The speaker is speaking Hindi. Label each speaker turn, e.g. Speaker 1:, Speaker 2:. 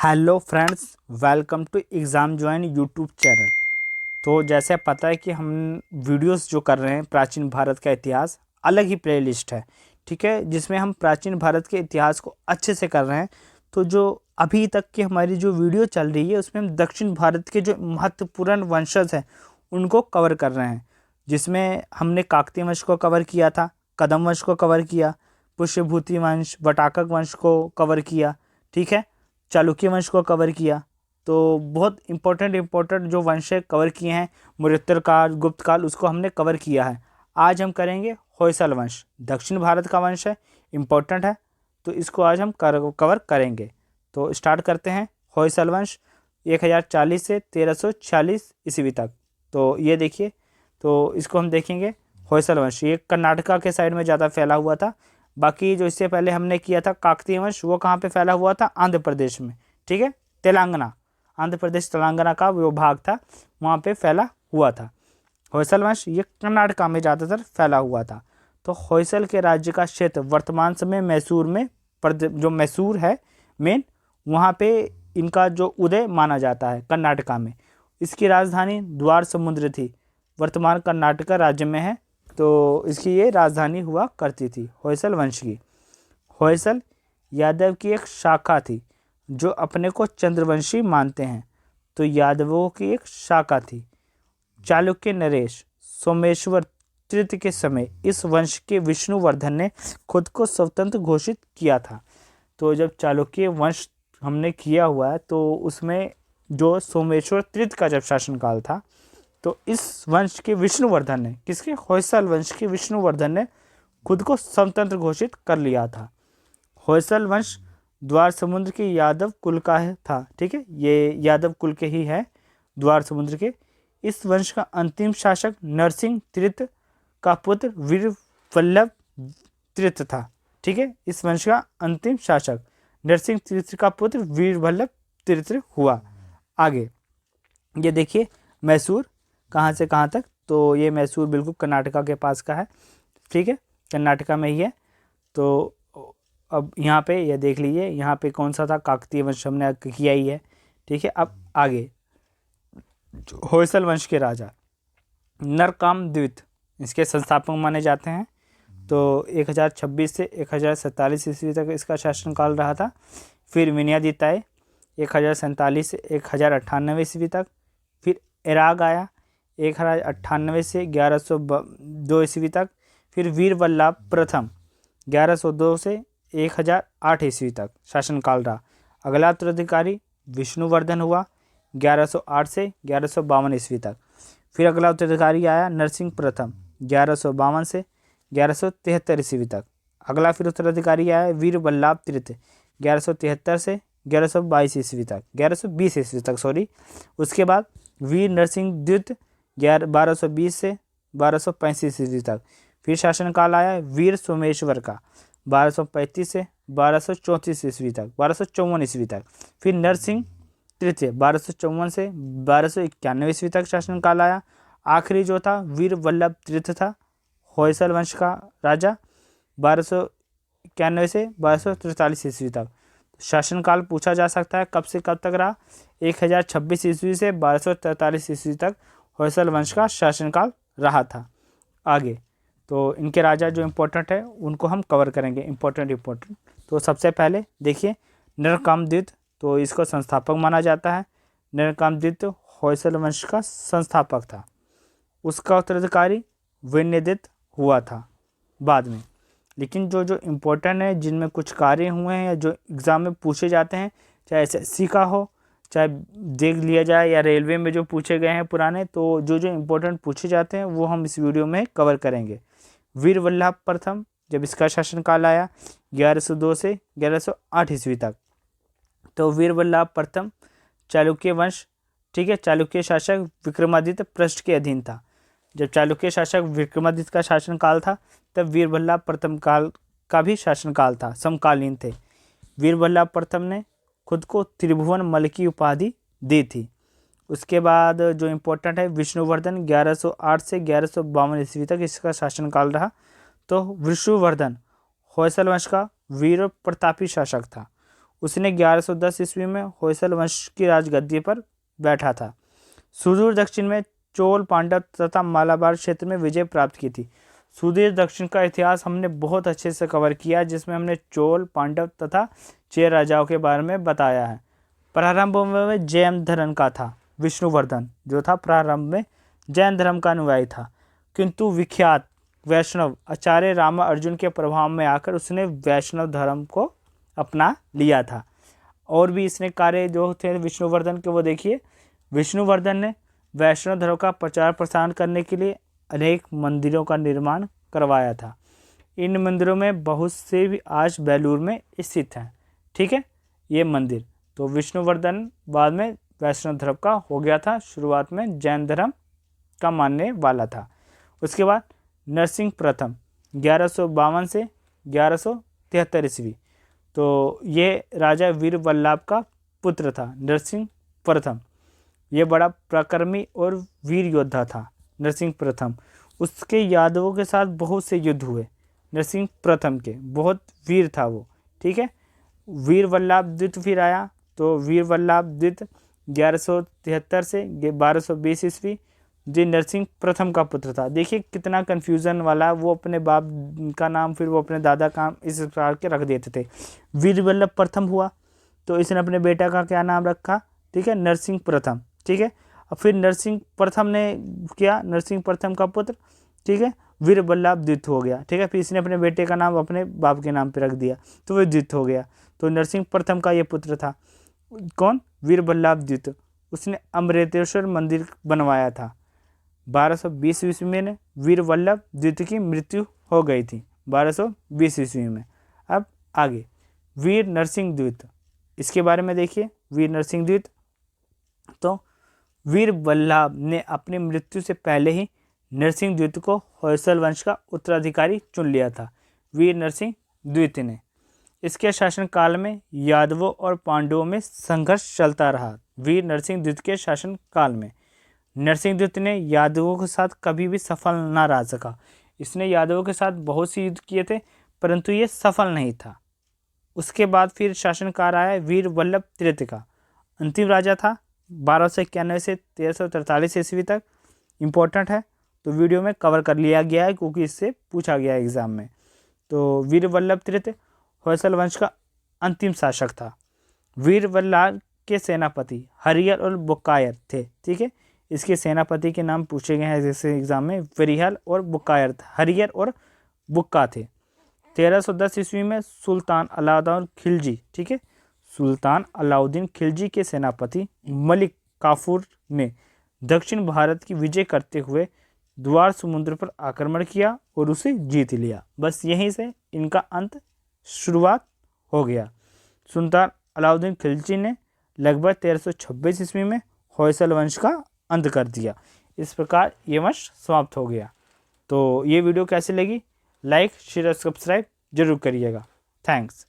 Speaker 1: Hello friends, welcome to exam join YouTube channel. तो जैसे पता है कि हम वीडियोस जो कर रहे हैं प्राचीन भारत का इतिहास, अलग ही प्लेलिस्ट है, ठीक है, जिसमें हम प्राचीन भारत के इतिहास को अच्छे से कर रहे हैं। तो जो अभी तक की हमारी जो वीडियो चल रही है उसमें हम दक्षिण भारत के जो महत्वपूर्ण वंशज हैं उनको कवर कर रहे हैं, जिसमें हमने काकतीय वंश को कवर किया था, कदम वंश को कवर किया, पुष्यभूति वंश, वटाकक वंश को कवर किया, ठीक है, चालुक्य वंश को कवर किया। तो बहुत इंपॉर्टेंट जो वंश है कवर किए हैं। मौर्योत्तर काल, गुप्त काल, उसको हमने कवर किया है। आज हम करेंगे होयसल वंश, दक्षिण भारत का वंश है, इम्पोर्टेंट है, तो इसको आज हम कवर करेंगे। तो स्टार्ट करते हैं। होयसल वंश 1040 से 1346 ईस्वी तक। तो ये देखिए, तो इसको हम देखेंगे। होयसल वंश ये कर्नाटका के साइड में ज़्यादा फैला हुआ था। बाकी जो इससे पहले हमने किया था काकतीय वंश, वो कहाँ पे फैला हुआ था? आंध्र प्रदेश में, ठीक है, तेलंगाना, आंध्र प्रदेश तेलंगाना का वो भाग था, वहाँ पे फैला हुआ था। होयसल वंश ये कर्नाटका में ज़्यादातर फैला हुआ था। तो होयसल के राज्य का क्षेत्र वर्तमान समय मैसूर में, जो मैसूर है मेन, वहाँ पे इनका जो उदय माना जाता है कर्नाटका में। इसकी राजधानी द्वार समुद्र थी, वर्तमान कर्नाटका राज्य में है। तो इसकी ये राजधानी हुआ करती थी होयसल वंश की। होयसल यादव की एक शाखा थी जो अपने को चंद्रवंशी मानते हैं। तो यादवों की एक शाखा थी। चालुक्य नरेश सोमेश्वर तृतीय के समय इस वंश के विष्णुवर्धन ने खुद को स्वतंत्र घोषित किया था। तो जब चालुक्य वंश हमने किया हुआ है तो उसमें जो सोमेश्वर तृतीय का जब शासनकाल था, तो इस वंश के विष्णुवर्धन ने, किसके? होयसल वंश के विष्णुवर्धन ने खुद को स्वतंत्र घोषित कर लिया था। होयसल वंश द्वार समुद्र के यादव कुल का था, ठीक है, ये यादव कुल के ही है, द्वार समुद्र के। इस वंश का अंतिम शासक नरसिंह तृतीय का पुत्र वीर वल्लभ तृतीय था, ठीक है। इस वंश का अंतिम शासक नरसिंह तृतीय का पुत्र वीर वल्लभ तृतीय हुआ। आगे ये देखिए, मैसूर कहाँ से कहाँ तक? तो ये मैसूर बिल्कुल कर्नाटका के पास का है, ठीक है, कर्नाटका में ही है। तो अब यहाँ पे ये देख लीजिए, यहाँ पे कौन सा था? काकतीय वंश हमने किया ही है, ठीक है। अब आगे होयसल वंश के राजा नरकामद्वित इसके संस्थापक माने जाते हैं। तो 1026 से 1047 ईस्वी तक इसका शासनकाल रहा था। फिर विनयादित्य 1047 से 1098 ईस्वी तक। फिर एराग आया 1098 से 1102 ईस्वी तक। फिर वीर वल्लभ प्रथम 1102 से 1008 ईस्वी तक शासनकाल रहा। अगला उत्तराधिकारी विष्णुवर्धन हुआ 1108 से 1152 ईस्वी तक। फिर अगला उत्तराधिकारी आया नरसिंह प्रथम 1152 से 1173 ईस्वी तक। अगला फिर उत्तराधिकारी आया वीर वल्लभ तृतीय 1173 से 1122 ईस्वी तक, 1120 ईस्वी तक, सॉरी। उसके बाद वीर नरसिंह द्वितीय 1220 से 1235 ईस्वी तक। फिर शासनकाल आया वीर सोमेश्वर का 1235 से 1234 ईस्वी तक, 1254 ईस्वी तक। फिर नरसिंह तृतीय 1254 से 1291 ईस्वी तक शासनकाल आया। आखिरी जो था वीर वल्लभ तृतीय था, होयसल वंश का राजा, 1291 से 1243 ईस्वी तक। शासनकाल पूछा जा सकता है कब से कब तक रहा? 1026 ईस्वी से 1243 ईस्वी तक होयसल वंश का शासनकाल रहा था। आगे तो इनके राजा जो इम्पोर्टेंट है उनको हम कवर करेंगे, इम्पोर्टेंट। तो सबसे पहले देखिए नरकामद्वित, तो इसको संस्थापक माना जाता है। नरकामद्वित होयसल वंश का संस्थापक था। उसका उत्तराधिकारी विनयदित्य हुआ था बाद में। लेकिन जो जो इम्पोर्टेंट है, जिनमें कुछ कार्य हुए हैं या जो एग्ज़ाम में पूछे जाते हैं, चाहे एसएससी का हो, चाहे देख लिया जाए या रेलवे में जो पूछे गए हैं पुराने, तो जो जो इम्पोर्टेंट पूछे जाते हैं वो हम इस वीडियो में कवर करेंगे। वीर वल्लभ प्रथम जब इसका शासनकाल आया 1102 से 1108 ईस्वी तक। तो वीर वल्लभ प्रथम चालुक्य वंश, ठीक है, चालुक्य शासक विक्रमादित्य पृष्ठ के अधीन था। जब चालुक्य शासक विक्रमादित्य का शासनकाल था तब वीर वल्लभ प्रथम काल का भी शासनकाल था, समकालीन थे। वीर वल्लभ प्रथम ने खुद को त्रिभुवन मल की उपाधि दी थी। उसके बाद जो इम्पोर्टेंट है विष्णुवर्धन 1108 से 1152 ईस्वी तक इसका शासनकाल रहा। तो विष्णुवर्धन होयसल वंश का वीर प्रतापी शासक था। उसने 1110 ईस्वी में होयसल वंश की राजगद्दी पर बैठा था। सुदूर दक्षिण में चोल, पांडव तथा मालाबार क्षेत्र में विजय प्राप्त की थी। सुदूर दक्षिण का इतिहास हमने बहुत अच्छे से कवर किया, जिसमें हमने चोल, पांडव तथा चेर राजाओं के बारे में बताया है। प्रारंभ में जैन धर्म का था। विष्णुवर्धन जो था प्रारंभ में जैन धर्म का अनुयायी था, किंतु विख्यात वैष्णव आचार्य रामा अर्जुन के प्रभाव में आकर उसने वैष्णव धर्म को अपना लिया था। और भी इसने कार्य जो थे विष्णुवर्धन के, वो देखिए, विष्णुवर्धन ने वैष्णव धर्म का प्रचार प्रसार करने के लिए अनेक मंदिरों का निर्माण करवाया था। इन मंदिरों में बहुत से भी आज बेलूर में स्थित हैं। ठीक है, ये मंदिर। तो विष्णुवर्धन बाद में वैष्णव धर्म का हो गया था, शुरुआत में जैन धर्म का मानने वाला था। उसके बाद नरसिंह प्रथम 1152 से 1173 ईस्वी, तो ये राजा वीर वल्लभ का पुत्र था। नरसिंह प्रथम ये बड़ा पराक्रमी और वीर योद्धा था। नरसिंह प्रथम, उसके यादवों के साथ बहुत से युद्ध हुए। नरसिंह प्रथम के बहुत वीर था वो। ठीक है, वीर वल्लभ द्वितीय फिर आया, तो वीर वल्लभ द्वितीय 1173 से 1220 ईस्वी, जो नरसिंह प्रथम का पुत्र था। देखिए कितना कन्फ्यूज़न वाला, वो अपने बाप का नाम फिर वो अपने दादा का इस प्रकार के रख देते थे। वीर वल्लभ प्रथम हुआ तो इसने अपने बेटा का क्या नाम रखा? ठीक है, नरसिंह प्रथम। ठीक है, और फिर नरसिंह प्रथम ने किया, नरसिंह प्रथम का पुत्र, ठीक है, वीर वल्लभ द्वितीय हो गया। ठीक है, फिर इसने अपने बेटे का नाम अपने बाप के नाम पे रख दिया, तो वह द्वितीय हो गया। तो नरसिंह प्रथम का ये पुत्र था, कौन? वीर वल्लभ द्वितीय। उसने अमृतेश्वर मंदिर बनवाया था। 1220 ईस्वी में वीर वल्लभ द्वितीय की मृत्यु हो गई थी, 1220 ईस्वी में। अब आगे वीर नरसिंह द्वितीय, इसके बारे में देखिए। वीर नरसिंह द्वितीय, तो वीर वल्लभ ने अपनी मृत्यु से पहले ही नरसिंह द्वितीय को होयसल वंश का उत्तराधिकारी चुन लिया था। वीर नरसिंह द्वितीय ने, इसके शासनकाल में यादवों और पांडवों में संघर्ष चलता रहा। वीर नरसिंह द्वितीय के शासनकाल में नरसिंह द्वितीय ने यादवों के साथ कभी भी सफल ना रह सका। इसने यादवों के साथ बहुत से युद्ध किए थे, परंतु ये सफल नहीं था। उसके बाद फिर शासनकाल आया वीर वल्लभ तृतीय का, अंतिम राजा था 1291 से 1343 ईस्वी तक। इम्पोर्टेंट है, तो वीडियो में कवर कर लिया गया है क्योंकि इससे पूछा गया है एग्जाम में। तो वीर वल्लभ तृतीय होयसल वंश का अंतिम शासक था। वीर वल्लभ के सेनापति हरिहर और बुक्कायर थे। ठीक है, इसके सेनापति के नाम पूछे गए हैं जैसे एग्जाम में, हरिहर और बुक्कायर, हरिहर और बुक्का थे। 1310 ईस्वी में सुल्तान अलाउद्दीन खिलजी, ठीक है, सुल्तान अलाउद्दीन खिलजी के सेनापति मलिक काफूर ने दक्षिण भारत की विजय करते हुए द्वार समुद्र पर आक्रमण किया और उसे जीत लिया। बस यहीं से इनका अंत शुरुआत हो गया। सुल्तान अलाउद्दीन खिलजी ने लगभग 1326 ईस्वी में होयसल वंश का अंत कर दिया। इस प्रकार ये वंश समाप्त हो गया। तो ये वीडियो कैसी लगी? लाइक, शेयर और सब्सक्राइब जरूर करिएगा। थैंक्स।